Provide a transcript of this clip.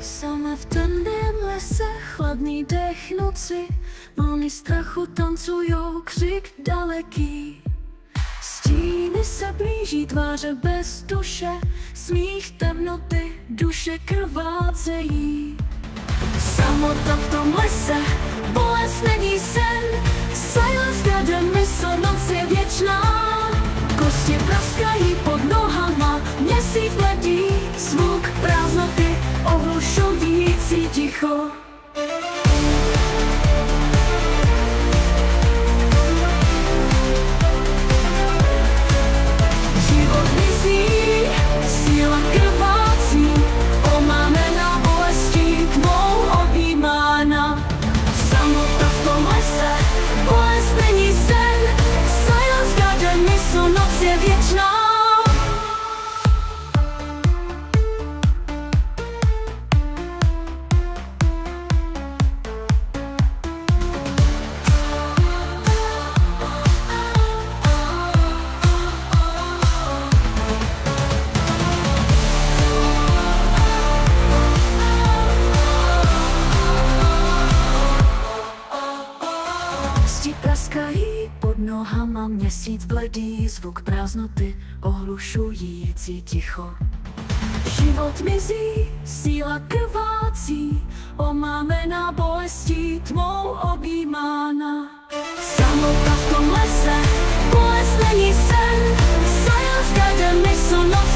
Sama v temném lese, chladný dech noci, vlny strachu tancujou, křik daleký. Stíny se blíží, tváře bez duše, smích temnoty, duše krvácejí. Samota v tom lese, bolest není sen, silence garden, mysl, noc je věčná. Kosti praskají pod nohama, měsíc bledý, zvuk prázdnoty, ohlušující ticho. Život mizí, síla krvácí, omámená bolestí, tmou objímána. Samota v tom lese, bolest není sen, silence garden, mysl, noc je věčná. Zdi praskají pod nohama, měsíc bledý, zvuk prázdnoty, ohlušující ticho. Život mizí, síla krvácí, omámená bolestí, tmou objímána. Samota v tom lese, bolest není sen, silence garden, mysl, noc